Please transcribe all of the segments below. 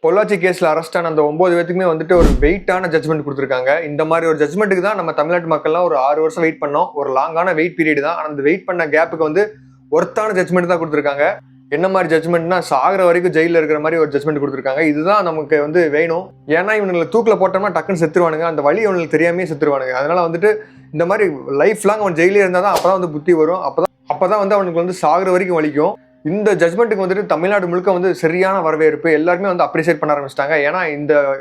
பொள்ளாச்சி கேஸ்ல அரெஸ்ட் ஆன அந்த 9 பேத்துக்குமே வந்துட்டு ஒரு வெயிட்டான ஜட்மெண்ட் கொடுத்துருக்காங்க. இந்த மாதிரி ஒரு ஜட்மெண்ட்டுக்கு தான் நம்ம தமிழ்நாட்டு மக்கள்லாம் ஒரு 6 வருஷம் வெயிட் பண்ணோம். ஒரு லாங்கான வெயிட் பீரியட் தான். ஆனால் அந்த வெயிட் பண்ண கேப்புக்கு வந்து ஒர்த்தான ஜட்மெண்ட் தான் கொடுத்துருக்காங்க. என்ன மாதிரி ஜட்மெண்ட்னா சாகிற வரைக்கும் ஜெயிலில் இருக்கிற மாதிரி ஒரு ஜட்மெண்ட் கொடுத்துருக்காங்க. இதுதான் நமக்கு வந்து வேணும். ஏன்னா இவங்களை தூக்கில் போட்டோம்னா டக்குன்னு செத்துருவானுங்க. அந்த வழி அவங்களுக்கு தெரியாமே செத்துருவானுங்க. அதனால வந்துட்டு இந்த மாதிரி லைஃப் லாங் அவன் ஜெயிலே இருந்தால் தான் அப்பதான் வந்து புத்தி வரும். அப்பதான் வந்து அவனுக்கு வந்து சாகிற வரைக்கும் வலிக்கும். இந்த ஜட்மெண்ட்டுக்கு வந்துட்டு தமிழ்நாடு முழுக்க வந்து சரியான வரவேற்பு, எல்லாருமே வந்து அப்ரிசியேட் பண்ண ஆரம்பிச்சிட்டாங்க. ஏன்னா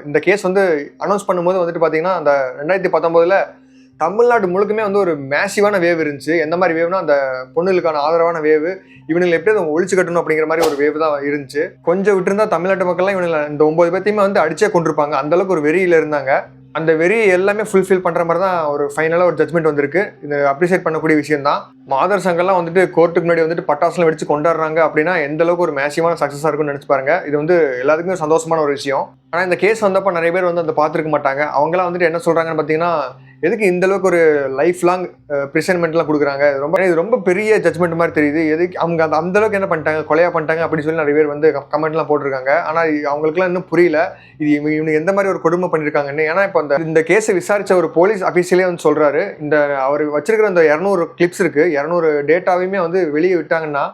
இந்த கேஸ் வந்து அனௌன்ஸ் பண்ணும்போது வந்துட்டு பார்த்தீங்கன்னா அந்த 2019 தமிழ்நாடு முழுக்குமே வந்து ஒரு மேசிவான வேவ் இருந்துச்சு. எந்த மாதிரி வேவ்னா அந்த பொண்ணுகளுக்கான ஆதரவான வேவு, இவனுங்களை எப்படியாவது ஒழிச்சு கட்டணும் அப்படிங்கிற மாதிரி ஒரு வேவ் தான் இருந்துச்சு. கொஞ்சம் விட்டுருந்தா தமிழ்நாட்டு மக்கள்லாம் இவனுங்களை இந்த 9 பேத்தையுமே வந்து அடிச்சே கொண்டிருப்பாங்க. அந்த அளவுக்கு ஒரு வெறியில இருந்தாங்க. அந்த வெறி எல்லாமே ஃபுல்ஃபில் பண்ற மாதிரி தான் ஒரு ஃபைனலாக ஒரு ஜட்மெண்ட் வந்திருக்கு. இது அப்ரிசியேட் பண்ணக்கூடிய விஷயம் தான். மாதர் சங்கம்லாம் வந்துட்டு கோர்ட்டுக்கு முன்னாடி வந்துட்டு பட்டாசுலாம் வெடிச்சு கொண்டாடுறாங்க அப்படின்னா எந்த அளவுக்கு ஒரு மேசிவான சக்ஸஸாக இருக்கும்னு நினைச்சு பாருங்க. இது வந்து எல்லாத்துக்குமே சந்தோஷமான ஒரு விஷயம். ஆனால் இந்த கேஸ் வந்தப்போ நிறைய பேர் வந்து அந்த பார்த்துருக்க மாட்டாங்க. அவங்களாம் வந்துட்டு என்ன சொல்றாங்கன்னு பார்த்தீங்கன்னா, எதுக்கு இந்த அளவுக்கு ஒரு லைஃப் லாங் ப்ரிசன்மெண்ட்லாம் கொடுக்குறாங்க, இது ரொம்ப பெரிய ஜட்மெண்ட் மாதிரி தெரியுது. எதுக்கு அவங்க அந்த அளவுக்கு என்ன பண்ணிட்டாங்க, கொலையா பண்ணிட்டாங்க அப்படின்னு சொல்லி நிறைய பேர் வந்து கமெண்ட்லாம் போட்டிருக்காங்க. ஆனால் அவங்களுக்குலாம் இன்னும் புரியல இது இவனுக்கு எந்த மாதிரி ஒரு கொடுமை பண்ணியிருக்காங்கன்னு. ஏன்னா இப்போ இந்த கேஸை விசாரிச்ச ஒரு போலீஸ் அஃபீஷியலே வந்து சொல்றாரு, அவர் வச்சிருக்கிற இந்த 200 கிளிப்ஸ் இருக்கு, 200 டேட்டாவையுமே வந்து வெளியே விட்டாங்கன்னா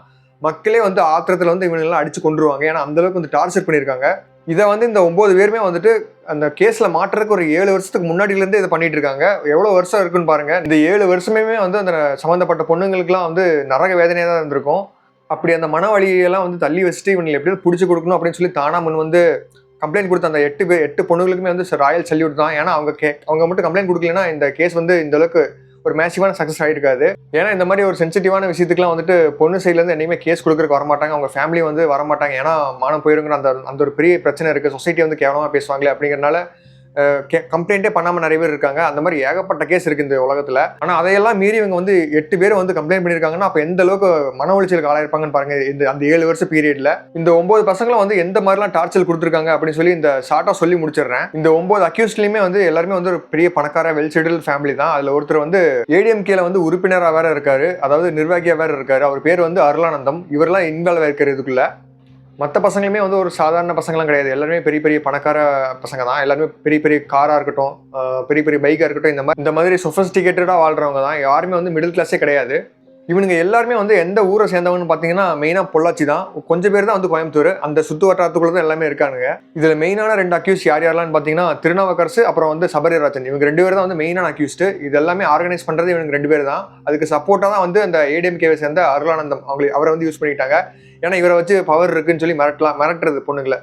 மக்களே வந்து ஆத்திரத்தில் வந்து இவனெல்லாம் அடிச்சு கொண்டுருவாங்க. ஏன்னா அந்த அளவுக்கு வந்து டார்ச்சர் பண்ணியிருக்காங்க. இதை வந்து இந்த 9 பேருமே வந்துட்டு அந்த கேஸ்ல மாற்றுறதுக்கு ஒரு 7 வருஷத்துக்கு முன்னாடியிலேருந்து இதை பண்ணிட்டு இருக்காங்க. எவ்வளோ வருஷம் இருக்குன்னு பாருங்க. இந்த 7 வருஷமே வந்து அந்த சம்மந்தப்பட்ட பொண்ணுங்களுக்குலாம் வந்து நரக வேதனையாக தான் இருந்திருக்கும். அப்படி அந்த மன வழியெல்லாம் வந்து தள்ளி வச்சுட்டு இவங்களை எப்படியாவது பிடிச்சி கொடுக்கணும் அப்படின்னு சொல்லி தானா முன் வந்து கம்ப்ளைண்ட் கொடுத்த அந்த 8 பொண்ணுங்களுக்குமே வந்து ராயல் சல்யூட் தான். ஏன்னா அவங்க மட்டும் கம்ப்ளைண்ட் கொடுக்கலன்னா இந்த கேஸ் வந்து இந்த அளவுக்கு ஒரு மேசிவான சக்ஸஸ் ஆகிருக்காது. ஏன்னா இந்த மாதிரி ஒரு சென்சிட்டிவான விஷயத்துக்குலாம் வந்துட்டு பொண்ணு சைட்லேருந்து என்னையுமே கேஸ் கொடுக்குறதுக்கு வரமாட்டாங்க. அவங்க ஃபேமிலி வந்து வரமாட்டாங்க. ஏன்னா மானம் போயிருங்கிற அந்த ஒரு பெரிய பிரச்சனை இருக்குது. சொசைட்டி வந்து கேவலமாக பேசுவாங்களே அப்படிங்கிறனால கம்ப்ளைண்ட்டே பண்ணாமல் நிறைய பேர் இருக்காங்க. அந்த மாதிரி ஏகப்பட்ட கேஸ் இருக்குது இந்த உலகத்தில். ஆனால் அதையெல்லாம் மீறி இவங்க வந்து 8 பேர் வந்து கம்ப்ளைண்ட் பண்ணியிருக்காங்கன்னா அப்போ எந்த அளவுக்கு மன உளைச்சலுக்கு ஆளாயிருப்பாங்கன்னு பாருங்க. அந்த 7 வருஷ பீரியட்ல இந்த 9 பசங்களும் வந்து எந்த மாதிரிலாம் டார்ச்சர் கொடுத்துருக்காங்க அப்படின்னு சொல்லி இந்த ஷார்ட்டாக சொல்லி முடிச்சிடுறேன். இந்த 9 அக்யூஸ்ட்லையுமே வந்து எல்லாருமே வந்து ஒரு பெரிய பணக்கார வெல் செட்டில் ஃபேமிலி தான். அதில் ஒருத்தர் வந்து ஏடிஎம்கேல வந்து உறுப்பினராக வேற இருக்காரு, அதாவது நிர்வாகியாக வேற இருக்காரு. அவர் பேர் வந்து அருளானந்தம். இவரெல்லாம் இன்வால்வ் ஆயிருக்காரு இதுக்குள்ள. மற்ற பசங்களுமே வந்து ஒரு சாதாரண பசங்களாம் கிடையாது. எல்லாருமே பெரிய பெரிய பணக்கார பசங்க தான். எல்லாருமே பெரிய பெரிய காராக இருக்கட்டும், பெரிய பெரிய பைக்காக இருக்கட்டும், இந்த மாதிரி சொஃபஸ்டிகேட்டடாக வாழ்றவங்க தான். யாருமே வந்து மிடில் கிளாஸே கிடையாது. இவனுங்க எல்லாருமே வந்து எந்த ஊரை சேர்ந்தவங்கன்னு பார்த்தீங்கன்னா மெயினாக பொள்ளாச்சி தான். கொஞ்சம் பேர் தான் வந்து கோயம்புத்தூர். அந்த சுற்று வட்டாரத்துக்குள்ள தான் எல்லாமே இருக்கானுங்க. இதில் மெயினான 2 அக்யூஸ் யாரெல்லாம் பார்த்தீங்கன்னா திருநாவுக்கரசு அப்புறம் வந்து சபரிராஜன். இவங்க 2 பேர் தான் வந்து மெயினான அக்யூஸ்டு. இது எல்லாமே ஆர்கனைஸ் பண்ணுறது இவங்க 2 பேர் தான். அதுக்கு சப்போர்ட்டாக தான் வந்து அந்த ஏடிஎம்கேவை சேர்ந்த அருளானந்தம் அவரை வந்து யூஸ் பண்ணிட்டாங்க. ஏன்னா இவரை வச்சு பவர் இருக்குன்னு சொல்லி மிரட்டுறது பொண்ணுங்களை.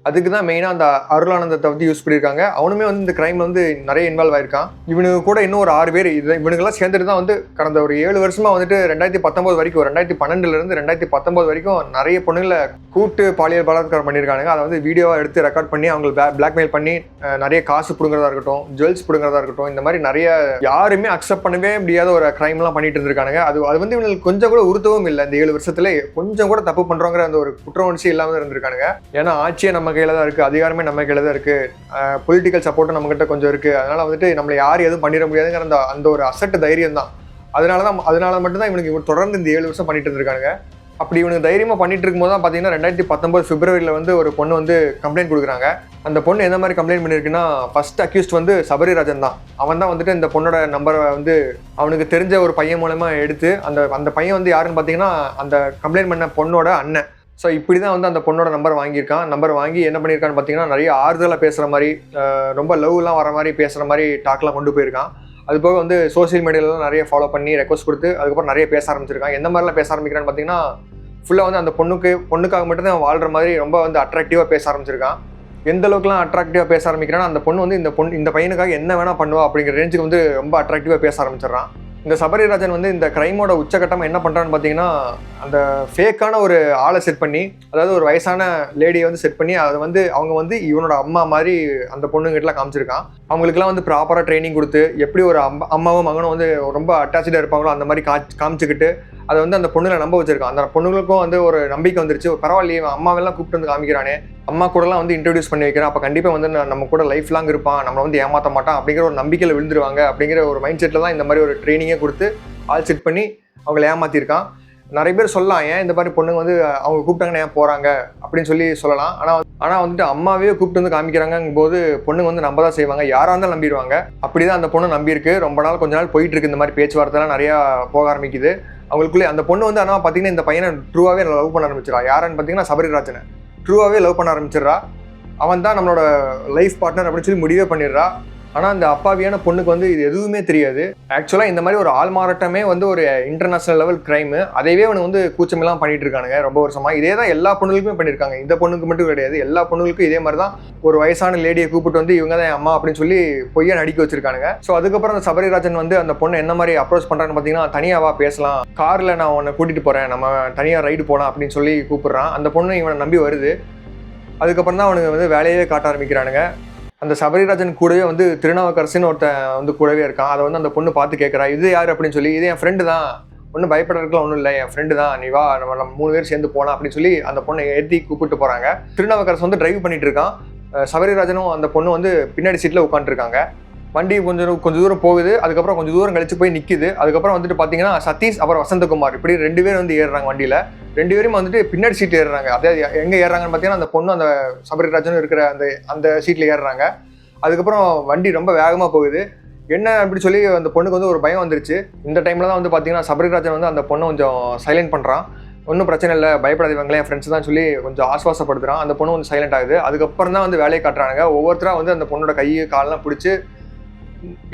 அதுக்கு தான் மெயினாக அந்த அருளானந்தத்தை வந்து யூஸ் பண்ணியிருக்காங்க. அவனுமே வந்து இந்த கிரைம்ல வந்து நிறைய இன்வால்வ் ஆயிருக்கான். இவனுக்கு கூட இன்னும் ஒரு 6 பேர் இவனுங்கெல்லாம் சேர்ந்துட்டு தான் வந்து கடந்த ஒரு 7 வருஷமா வந்துட்டு 2019 வரைக்கும் 2012 2019 வரைக்கும் நிறைய பொண்ணுங்களை கூட்டு பாலியல் பலாத்காரம் பண்ணியிருக்காங்க. அதை வந்து வீடியோவாக எடுத்து ரெக்கார்ட் பண்ணி அவங்க பிளாக்மெயில் பண்ணி நிறைய காசு பிடுங்கிறதா இருக்கட்டும், ஜுவல்ஸ் பிடுங்கிறதா இருக்கட்டும், இந்த மாதிரி நிறைய யாருமே அக்செப்ட் பண்ணவே முடியாத ஒரு கிரைம்லாம் பண்ணிட்டு இருந்திருக்காங்க. அது வந்து இவங்களுக்கு கொஞ்சம் கூட உறுத்தவும் இல்லை. இந்த 7 வருஷத்துல கொஞ்சம் கூட தப்பு பண்றோங்கிற அந்த ஒரு குற்ற உணர்ச்சி இல்லாமல் இருந்திருக்காங்க. ஏன்னா ஆட்சியை நம்ம கையில தான் இருக்கு, அதிகாரமே நம்ம கையில தான் இருக்கு, பொலிட்டிக்கல் சப்போர்ட்டும் நம்ம கிட்ட கொஞ்சம் இருக்கு. அதனால வந்துட்டு நம்மளை யாரும் எதுவும் பண்ணிட முடியாதுங்கிற அந்த ஒரு அசட்டு தைரியம் தான். அதனால மட்டும்தான் இவனுக்கு தொடர்ந்து இந்த 7 வருஷம் பண்ணிட்டு இருந்திருக்காங்க. அப்படி இவனுக்கு தைரியமா பண்ணிட்டு இருக்கும்போது தான் பார்த்தீங்கன்னா 2019 பிப்ரவரியில் வந்து ஒரு பொண்ணு வந்து கம்ப்ளைண்ட் கொடுக்குறாங்க. அந்த பொண்ணு எந்த மாதிரி கம்ப்ளைண்ட் பண்ணியிருக்குன்னா, ஃபர்ஸ்ட் அக்யூஸ்ட் வந்து சபரிராஜன் தான். அவன் தான் வந்துட்டு இந்த பொண்ணோட நம்பரை வந்து அவனுக்கு தெரிஞ்ச ஒரு பையன் மூலமா எடுத்து அந்த பையன் வந்து யாருன்னு பார்த்தீங்கன்னா அந்த கம்ப்ளைண்ட் பண்ண பொண்ணோட அண்ணன். ஸோ இப்படி தான் வந்து அந்த பொண்ணோட நம்பர் வாங்கியிருக்கான். நம்பர் வாங்கி என்ன பண்ணியிருக்கான்னு பார்த்தீங்கன்னா நிறைய ஆறுதலாக பேசுகிற மாதிரி, ரொம்ப லவ்லாம் வர மாதிரி பேசுகிற மாதிரி டாக்லாம் கொண்டு போயிருக்கான். அது போக வந்து சோசியல் மீடியாலாம் நிறைய ஃபாலோ பண்ணி ரெக்வஸ்ட் கொடுத்து அதுக்கப்புறம் நிறைய பேச ஆரம்பிச்சிருக்கான். எந்த மாதிரிலாம் பேச ஆரம்பிக்கிறான்னு பார்த்தீங்கன்னா, ஃபுல்லாக வந்து அந்த பொண்ணுக்காக மட்டும்தான் வாழ்கிற மாதிரி ரொம்ப வந்து அட்ராக்டிவாக பேச ஆரம்பிச்சிருக்கான். எந்த அளவுக்குலாம் அட்ராக்டிவாக பேச ஆரம்பிக்கிறான்னா, அந்த பொண்ணு வந்து இந்த பையனுக்காக என்ன வேணால் பண்ணுவா அப்படிங்கிற ரேஞ்சுக்கு வந்து ரொம்ப அட்ராக்டிவாக பேச ஆரம்பிச்சிடறான். இந்த சபரிராஜன் வந்து இந்த கிரைமோட உச்சகட்டமாக என்ன பண்ணுறான்னு பார்த்தீங்கன்னா, அந்த ஃபேக்கான ஒரு ஆளை செட் பண்ணி, அதாவது ஒரு வயசான லேடியை வந்து செட் பண்ணி அதை வந்து அவங்க வந்து இவனோட அம்மா மாதிரி அந்த பொண்ணுங்கிட்டலாம் காமிச்சிருக்கான். அவங்களுக்குலாம் வந்து ப்ராப்பராக ட்ரைனிங் கொடுத்து எப்படி ஒரு அம்மாவும் மகனும் வந்து ரொம்ப அட்டாச்சாக இருப்பாங்களோ அந்த மாதிரி காமிச்சிக்கிட்டு அதை வந்து அந்த பொண்ணுங்களை நம்ப வச்சிருக்கான். அந்த பொண்ணுங்களுக்கும் வந்து ஒரு நம்பிக்கை வந்துருச்சு. பரவாயில்லையே, அம்மாவெல்லாம் கூப்பிட்டு வந்து காமிக்கிறானே, அம்மா கூடலாம் வந்து இன்ட்ரடியூஸ் பண்ணி வைக்கிறேன், அப்போ கண்டிப்பாக வந்து நம்ம கூட லைஃப் லாங் இருப்பான், நம்மளை வந்து ஏமாற்ற மாட்டான் அப்படிங்கிற ஒரு நம்பிக்கையில் விழுந்துருவாங்க அப்படிங்கிற ஒரு மைண்ட் செட்டில் தான் இந்த மாதிரி ஒரு ட்ரைனிங்கே கொடுத்து ஆள் செட் பண்ணி அவங்களை ஏமாற்றிருக்கான். நிறைய பேர் சொல்லலாம், ஏன் இந்த மாதிரி பொண்ணுங்க வந்து அவங்க கூப்பிட்டாங்கன்னா ஏன் போகிறாங்க அப்படின்னு சொல்லலாம். ஆனால் வந்துட்டு அம்மாவே கூப்பிட்டு வந்து காமிக்கிறாங்கும் போது பொண்ணுங்க வந்து நம்ப தான் செய்வாங்க, யாராக இருந்தாலும் நம்பிடுவாங்க. அப்படி தான் அந்த பொண்ணு நம்பியிருக்கு. ரொம்ப நாள் கொஞ்ச நாள் போயிட்டு இருக்கு, இந்த மாதிரி பேச்சுவார்த்தைலாம் நிறையா போக ஆரம்பிக்குது அவங்களுக்குள்ளே. அந்த பொண்ணு வந்து ஆனால் பார்த்தீங்கன்னா இந்த பையனை ட்ரூவாகவே லவ் பண்ண ஆரம்பிச்சிடா. யாருன்னு பார்த்தீங்கன்னா சபரிராஜனை ட்ரூவாகவே லவ் பண்ண ஆரம்பிச்சிடுறா. அவன் தான் நம்மளோட லைஃப் பார்ட்னர் அப்படின்னு சொல்லி முடிவே பண்ணிடுறா. ஆனால் அந்த அப்பாவியான பொண்ணுக்கு வந்து இது எதுவுமே தெரியாது. ஆக்சுவலாக இந்த மாதிரி ஒரு ஆள் மாறாட்டமே வந்து ஒரு இன்டர்நேஷனல் லெவல் கிரைமு. அதைவே அவனுக்கு வந்து கூச்சமெல்லாம் பண்ணிட்டு இருக்கானுங்க ரொம்ப வருஷமா. இதே தான் எல்லா பொண்ணுகளுக்குமே பண்ணியிருக்காங்க, இந்த பொண்ணுக்கு மட்டும் கிடையாது, எல்லா பொண்ணுகளுக்கும் இதே மாதிரி தான். ஒரு வயசான லேடியை கூப்பிட்டு வந்து இவங்க தான் அம்மா அப்படின்னு சொல்லி பொய்யா நடிக்க வச்சிருக்கானுங்க. ஸோ அதுக்கப்புறம் அந்த சபரிராஜன் வந்து அந்த பொண்ணை என்ன மாதிரி அப்ரோச் பண்ணுறான்னு பார்த்தீங்கன்னா, தனியாவா பேசலாம், காரில் நான் உன்னை கூட்டிகிட்டு போகிறேன், நம்ம தனியாக ரைடு போகலாம் அப்படின்னு சொல்லி கூப்பிட்றான். அந்த பொண்ணு இவனை நம்பி வருது. அதுக்கப்புறம் தான் அவனுக்கு வந்து வேலையே காட்ட ஆரம்பிக்கிறானுங்க. அந்த சபரிராஜன் கூடவே வந்து திருநாவுக்கரசுன்னு ஒருத்தன் வந்து கூடவே இருக்கான். அதை வந்து அந்த பொண்ணு பார்த்து கேட்குறா, இது யார் அப்படின்னு சொல்லி. இது என் ஃப்ரெண்டு தான், ஒன்றும் பயப்படுறதுக்குலாம் ஒன்றும் இல்லை, என் ஃப்ரெண்டு தான், நீ வா நம்ம 3 பேர் சேர்ந்து போகலாம் அப்படின்னு சொல்லி அந்த பொண்ணை ஏற்றி கூப்பிட்டு போகிறாங்க. திருநாவுக்கரசு வந்து டிரைவ் பண்ணிட்டு இருக்கான். சபரிராஜனும் அந்த பொண்ணு வந்து பின்னாடி சீட்டில் உட்காந்துருக்காங்க. வண்டி கொஞ்சம் தூரம் போகுது. அதுக்கப்புறம் கொஞ்சம் தூரம் கழிச்சு போய் நிற்குது. அதுக்கப்புறம் வந்துட்டு பார்த்தீங்கன்னா சதீஷ் அப்புறம் வசந்தகுமார் இப்படி 2 பேர் வந்து ஏறுறாங்க வண்டியில். 2 பேரும் வந்துட்டு பின்னாடி சீட்டு ஏறுறாங்க. அதாவது எங்கே ஏறுறாங்கன்னு பார்த்தீங்கன்னா அந்த பொண்ணு அந்த சபரிராஜனும் இருக்கிற அந்த சீட்டில் ஏறுறாங்க. அதுக்கப்புறம் வண்டி ரொம்ப வேகமாக போகுது. என்ன அப்படி சொல்லி அந்த பொண்ணுக்கு வந்து ஒரு பயம் வந்துருச்சு. இந்த டைமில் தான் வந்து பார்த்தீங்கன்னா சபரிராஜன் வந்து அந்த பொண்ணை கொஞ்சம் சைலண்ட் பண்ணுறான். ஒன்றும் பிரச்சனை இல்லை, பயப்படாதீங்களே, என் ஃப்ரெண்ட்ஸ் தான் சொல்லி கொஞ்சம் ஆஸ்வாசப்படுத்துறான். அந்த பொண்ணு வந்து சைலண்ட் ஆகுது. அதுக்கப்புறம் தான் வந்து வேலையை காட்டுறாங்க. ஒவ்வொருத்தராக வந்து அந்த பொண்ணோட கை காலெல்லாம் பிடிச்சி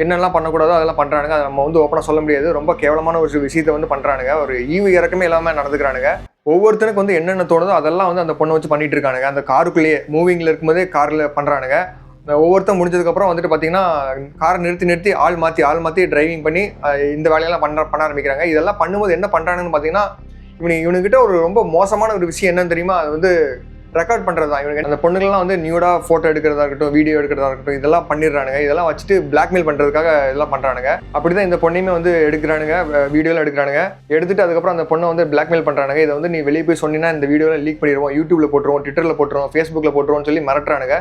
என்னெல்லாம் பண்ணக்கூடாதோ அதெல்லாம் பண்ணுறானுங்க. அதை நம்ம வந்து ஓப்பனாக சொல்ல முடியாது. ரொம்ப கேவலமான ஒரு விஷயத்தை வந்து பண்ணுறானுங்க. ஒரு ஈவு இறக்கமே இல்லாமல் நடந்துக்கிறானுங்க. ஒவ்வொருத்தருக்கு வந்து என்னென்ன தோணுதோ அதெல்லாம் வந்து அந்த பொண்ணை வச்சு பண்ணிட்டு இருக்கானுங்க. அந்த காருக்குள்ளேயே மூவிங்கில் இருக்கும்போதே காரில் பண்ணுறானுங்க. ஒவ்வொருத்தர் முடிஞ்சதுக்கப்புறம் வந்துட்டு பார்த்தீங்கன்னா காரை நிறுத்தி ஆள் மாற்றி டிரைவிங் பண்ணி இந்த வேலையெல்லாம் பண்ண ஆரம்பிக்கிறாங்க. இதெல்லாம் பண்ணும்போது என்ன பண்ணுறானுன்னு பார்த்தீங்கன்னா, இவனுக்கிட்ட ஒரு ரொம்ப மோசமான ஒரு விஷயம் என்னன்னு தெரியுமா, அது வந்து ரெக்கார்ட் பண்ணுறது தான். இவனுக்கு அந்த பொண்ணுங்கள்லாம் வந்து நியூடாக ஃபோட்டோ எடுக்கிறதா இருக்கட்டும், வீடியோ எடுக்கிறதா இருக்கட்டும், இதெல்லாம் பண்ணிடுறானுங்க. இதெல்லாம் வச்சுட்டு பிளாக்மெயில் பண்ணுறதுக்காக இதெல்லாம் பண்ணுறானுங்க. அப்படி தான் இந்த பொண்ணையுமே வந்து எடுக்கிறானுங்க, வீடியோலாம் எடுக்கிறானுங்க. எடுத்துட்டு அதுக்கப்புறம் அந்த பொண்ணை வந்து பிளாக்மெயில் பண்ணுறானுங்க. இதை வந்து நீ வெளியே போய் சொன்னீங்கன்னா இந்த வீடியோலாம் லீக் பண்ணிடுவோம், யூடியூப்ல போட்டுருவோம், ட்விட்டரில் போட்டுருவோம், ஃபேஸ்புக்கில் போட்டுருவோம்னு சொல்லி மிரட்டுறானுங்க.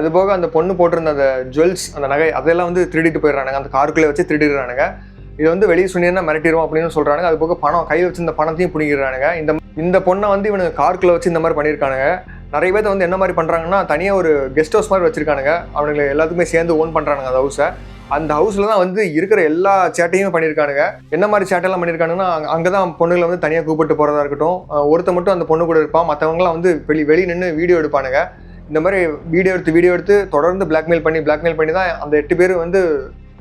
அதுபோக அந்த பொண்ணு போட்டிருந்த அந்த ஜுவல்ஸ், அந்த நகை, அதெல்லாம் வந்து திருடிட்டு போயிடுறானுங்க. அந்த காருக்குள்ளே வச்சு திருடிடுறானுங்க. இதை வந்து வெளியே சொன்னீங்கன்னா மிரட்டிடுவோம் அப்படின்னு சொல்கிறானுங்க. அது போக பணம் கையில் வச்சு இந்த பணத்தையும் பிடிக்கிறானுங்க. இந்த பொண்ணை வந்து இவனுக்கு காருக்குள்ளே வச்சு இந்த மாதிரி பண்ணியிருக்கானுங்க. நிறைய பேர் வந்து என்ன மாதிரி பண்ணுறாங்கன்னா, தனியாக ஒரு கெஸ்ட் ஹவுஸ் மாதிரி வச்சிருக்கானுங்க. அவனுக்கு எல்லாத்துக்குமே சேர்ந்து ஓன் பண்ணுறானுங்க அந்த ஹவுஸை. அந்த ஹவுஸில் தான் வந்து இருக்கிற எல்லா சேட்டையுமே பண்ணியிருக்கானுங்க. என்ன மாதிரி சேட்டையெல்லாம் பண்ணியிருக்கானுங்கன்னா, அங்கே தான் பொண்ணுங்களை வந்து தனியாக கூப்பிட்டு போகிறதா இருக்கட்டும், ஒருத்த மட்டும் அந்த பொண்ணு கூட இருப்பான், மற்றவங்களாம் வந்து வெளியே நின்று வீடியோ எடுப்பானுங்க. இந்த மாதிரி வீடியோ எடுத்து தொடர்ந்து பிளாக்மெயில் பண்ணி தான் அந்த 8 பேர் வந்து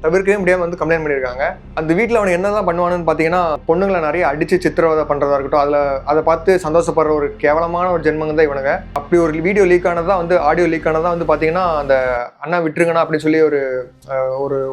தவிர்க்கவே முடியாமல் வந்து கம்ப்ளைண்ட் பண்ணியிருக்காங்க. அந்த வீட்டில் அவனுக்கு என்ன தான் பண்ணுவானுன்னு பார்த்தீங்கன்னா, பொண்ணுங்களை நிறைய அடித்து சித்திரவதை பண்ணுறதா இருக்கட்டும், அதை பார்த்து சந்தோஷப்படுற ஒரு கேவலமான ஒரு ஜென்மங்க தான் இவனுங்க. அப்படி ஒரு வீடியோ லீக் ஆனதான் வந்து ஆடியோ லீக் ஆனதான் வந்து பார்த்தீங்கன்னா, அந்த அண்ணா விட்டுருங்கண்ணா அப்படின்னு சொல்லி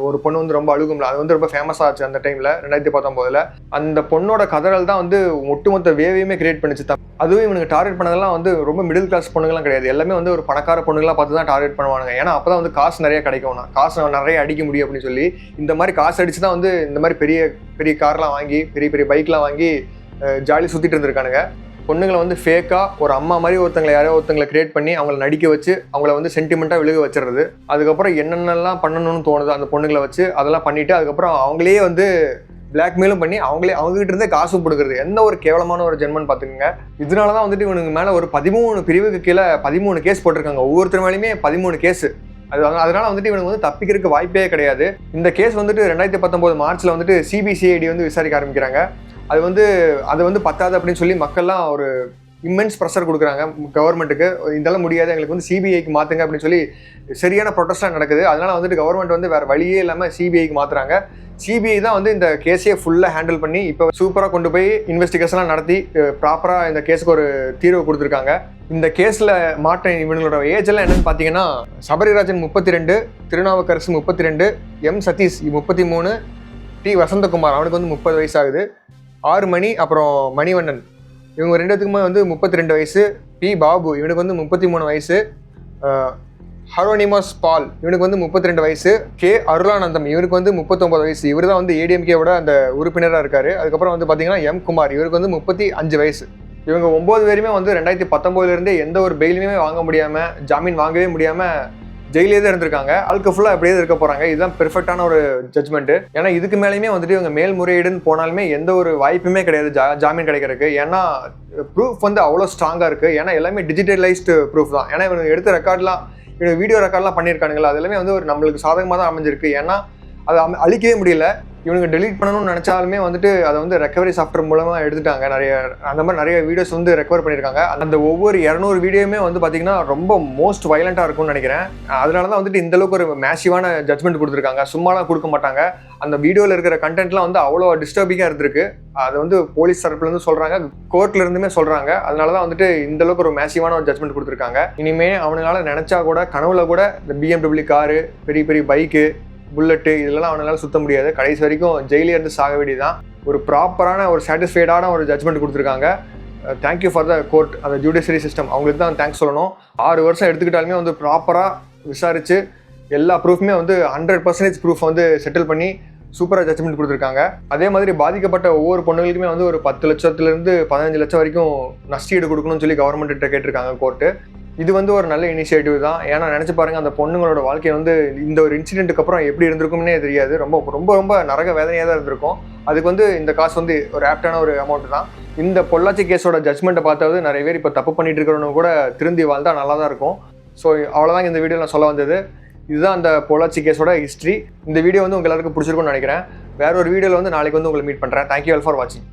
ஒரு பொண்ணு வந்து ரொம்ப அழுகும்ல, அது வந்து ரொம்ப ஃபேமஸ் ஆச்சு அந்த டைமில் 2019. அந்த பொண்ணோட கதறல் தான் வந்து ஒட்டுமொத்த வேவையுமே கிரியேட் பண்ணிச்சு. அதுவும் இவனுக்கு டார்கெட் பண்ணதெல்லாம் வந்து ரொம்ப மிடில் கிளாஸ் பொண்ணுங்களாம் கிடையாது. எல்லாமே வந்து ஒரு பணக்கார பொண்ணுங்களாம் பார்த்து தான் டார்கெட் பண்ணுவானுங்க. ஏன்னா அப்போ தான் வந்து காசு நிறைய கிடைக்கும்னா, காசு நிறைய அடிக்க முடியும் அப்படின்னு சொல்லி இந்த மாதிரி காசு அடிச்சு தான் வந்து இந்த மாதிரி பெரிய கார்லாம் வாங்கி பெரிய பைக்லாம் வாங்கி ஜாலி சுற்றிட்டு இருந்திருக்கானுங்க. பொண்ணுங்களை வந்து ஃபேக்காக ஒரு அம்மா மாதிரி ஒருத்தங்களை கிரியேட் பண்ணி அவங்கள நடிக்க வச்சு அவங்கள வந்து சென்டிமெண்ட்டாக விழுக வச்சிடுறது. அதுக்கப்புறம் என்னென்னலாம் பண்ணணும்னு தோணுதோ அந்த பொண்ணுங்களை வச்சு அதெல்லாம் பண்ணிவிட்டு அதுக்கப்புறம் அவங்களே வந்து பிளாக்மெயிலும் பண்ணி அவங்ககிட்ட இருந்தே காசும் கொடுக்குறது. எந்த ஒரு கேவலமான ஒரு ஜென்மன்னு பார்த்துக்கோங்க. இதனால தான் வந்துட்டு இவனுக்கு மேலே ஒரு 13 பிரிவுக்கு கீழே 13 கேஸ் போட்டிருக்காங்க. ஒவ்வொருத்தர் மேலேயுமே 13 கேஸு. அதனால வந்துட்டு இவனுக்கு வந்து தப்பிக்கிறதுக்கு வாய்ப்பே கிடையாது. இந்த கேஸ் வந்துட்டு 2019 மார்ச்ல வந்துட்டு சிபிசிஐடி வந்து விசாரிக்க ஆரம்பிக்கிறாங்க. அது வந்து பத்தாது அப்படின்னு சொல்லி மக்கள்லாம் ஒரு இம்மென்ஸ் ப்ரெஷர் கொடுக்குறாங்க கவர்மெண்ட்டுக்கு. இதெல்லாம் முடியாது, எங்களுக்கு வந்து சிபிஐக்கு மாற்றுங்க அப்படின்னு சொல்லி சரியான ப்ரொட்டஸ்டாக நடக்குது. அதனால வந்துட்டு கவர்மெண்ட் வந்து வேறு வழியே இல்லாமல் சிபிஐக்கு மாற்றுறாங்க. சிபிஐ தான் வந்து இந்த கேஸையே ஃபுல்லாக ஹேண்டில் பண்ணி இப்போ சூப்பராக கொண்டு போய் இன்வெஸ்டிகேஷன்லாம் நடத்தி ப்ராப்பராக இந்த கேஸுக்கு ஒரு தீர்வு கொடுத்துருக்காங்க. இந்த கேஸில் இவங்களோட ஏஜ் எல்லாம் என்னன்னு பார்த்தீங்கன்னா, சபரிராஜன் 32, திருநாவுக்கரசு 32, எம் சதீஷ் 33, டி வசந்தகுமார் அவனுக்கு வந்து 30 வயசு ஆகுது, 6 மணி அப்புறம் மணிவண்ணன் இவங்க 2 பேத்துக்குமே வந்து 32 வயசு, பி பாபு இவனுக்கு வந்து 33 வயசு, ஹரோனிமஸ் பால் இவனுக்கு வந்து 32 வயசு, கே அருளானந்தம் இவருக்கு வந்து 39 வயசு. இவர் தான் வந்து ஏடிஎம்கேவோட அந்த உறுப்பினராக இருக்காரு. அதுக்கப்புறம் வந்து பார்த்தீங்கன்னா எம் குமார் இவருக்கு வந்து 35 வயசு. இவங்க 9 பேருமே வந்து 2019 எந்த ஒரு பெயிலுமே வாங்க முடியாமல், ஜாமீன் வாங்கவே முடியாமல் ஜெயிலே தான் இருந்திருக்காங்க. வாழ்க்கை ஃபுல்லாக அப்படியே இருக்க போகிறாங்க. இதுதான் பெர்ஃபெக்டான ஒரு ஜட்மெண்ட். ஏன்னா இதுக்கு மேலேயுமே வந்துட்டு இவங்க மேல்முறையீடுன்னு போனாலுமே எந்த ஒரு வாய்ப்புமே கிடையாது ஜாமீன் கிடைக்கிறதுக்கு. ஏன்னா ப்ரூஃப் வந்து அவ்வளோ ஸ்ட்ராங்காக இருக்குது. ஏன்னா எல்லாமே டிஜிட்டலைஸ்டு ப்ரூஃப் தான். ஏன்னா இவங்க எடுத்த ரெக்கார்ட்லாம், இவங்க வீடியோ ரெக்கார்ட்லாம் பண்ணியிருக்கானுங்களா, அது எல்லாமே வந்து ஒரு நம்மளுக்கு சாதகமாக தான் அமைஞ்சிருக்கு. ஏன்னா அதை அழிக்கவே முடியல. இவனுக்கு டெலீட் பண்ணணும்னு நினச்சாலுமே வந்துட்டு அதை வந்து ரெக்கவரி சாஃப்ட்வேர் மூலமாக எடுத்துட்டாங்க. அந்த மாதிரி நிறைய வீடியோஸ் வந்து ரெக்கவர் பண்ணியிருக்காங்க. அந்த ஒவ்வொரு 200 வீடியோவுமே வந்து பார்த்தீங்கன்னா ரொம்ப மோஸ்ட் வயலண்ட்டாக இருக்கும்னு நினைக்கிறேன். அதனால தான் வந்துட்டு இந்தளவுக்கு ஒரு மேசிவான ஜட்மெண்ட் கொடுத்துருக்காங்க. சும்மாலாம் கொடுக்க மாட்டாங்க. அந்த வீடியோவில் இருக்கிற கண்டென்ட்லாம் வந்து அவ்வளோ டிஸ்டர்பிங்காக இருந்திருக்கு. அது வந்து போலீஸ் தரப்புலேருந்து சொல்கிறாங்க, கோர்ட்ல இருந்துமே சொல்கிறாங்க. அதனால தான் வந்துட்டு இந்தளவுக்கு ஒரு மேசிவான ஒரு ஜட்மெண்ட் கொடுத்துருக்காங்க. இனிமேல் அவனால நினச்சா கூட கனவுல கூட இந்த BMW காரு, பெரிய பெரிய பைக்கு, புல்லட்டு இதெல்லாம் அவனால சுத்த முடியாது. கடைசி வரைக்கும் ஜெயிலே இருந்து சாக வேண்டியதான். ஒரு ப்ராப்பரான ஒரு சாட்டிஸ்ஃபைடான ஒரு ஜட்மெண்ட் கொடுத்துருக்காங்க. தேங்க்யூ ஃபார் த கோர்ட், அந்த ஜுடிஷியரி சிஸ்டம், அவங்களுக்கு தான் தேங்க்ஸ் சொல்லணும். 6 வருஷம் எடுத்துக்கிட்டாலுமே வந்து ப்ராப்பராக விசாரித்து எல்லா ப்ரூஃப்மே வந்து 100% ப்ரூஃப் வந்து செட்டில் பண்ணி சூப்பராக ஜட்மெண்ட் கொடுத்துருக்காங்க. அதே மாதிரி பாதிக்கப்பட்ட ஒவ்வொரு பொண்ணுங்களுக்குமே வந்து ஒரு 10 லட்சத்துலேருந்து 15 லட்சம் வரைக்கும் நஷ்டீடு கொடுக்கணும்னு சொல்லி கவர்மெண்ட்டிட்ட கேட்டிருக்காங்க கோர்ட்டு. இது வந்து ஒரு நல்ல இனிஷியேட்டிவ் தான். ஏன்னா நினச்சி பாருங்கள், அந்த பொண்ணுங்களோட வாழ்க்கை வந்து இந்த ஒரு இன்சிடென்ட்டுக்கு அப்புறம் எப்படி இருந்திருக்கும்னே தெரியாது. ரொம்ப ரொம்ப ரொம்ப நரக வேதனையாக தான் இருந்திருக்கும். அதுக்கு வந்து இந்த காசு வந்து ஒரு ஆப்டான ஒரு அமௌண்ட் தான். இந்த பொள்ளாச்சி கேஸோட ஜட்மெண்ட்டை பார்த்தாவது நிறைய பேர் இப்போ தப்பு பண்ணிட்டு இருக்கிறவங்க கூட திருந்தி வாழ்ந்தா நல்லா தான் இருக்கும். ஸோ அவ்வளோதான் இந்த வீடியோ நான் சொல்ல வந்தது. இதுதான் அந்த பொள்ளாச்சி கேஸோட ஹிஸ்ட்ரி. இந்த வீடியோ வந்து உங்க எல்லாருக்கும் பிடிச்சிருக்கும்னு நினைக்கிறேன். வேற ஒரு வீடியோவில் வந்து நாளைக்கு வந்து உங்களை மீட் பண்ணுறேன். தேங்க்யூ ஆல் ஃபார் வாட்சிங்.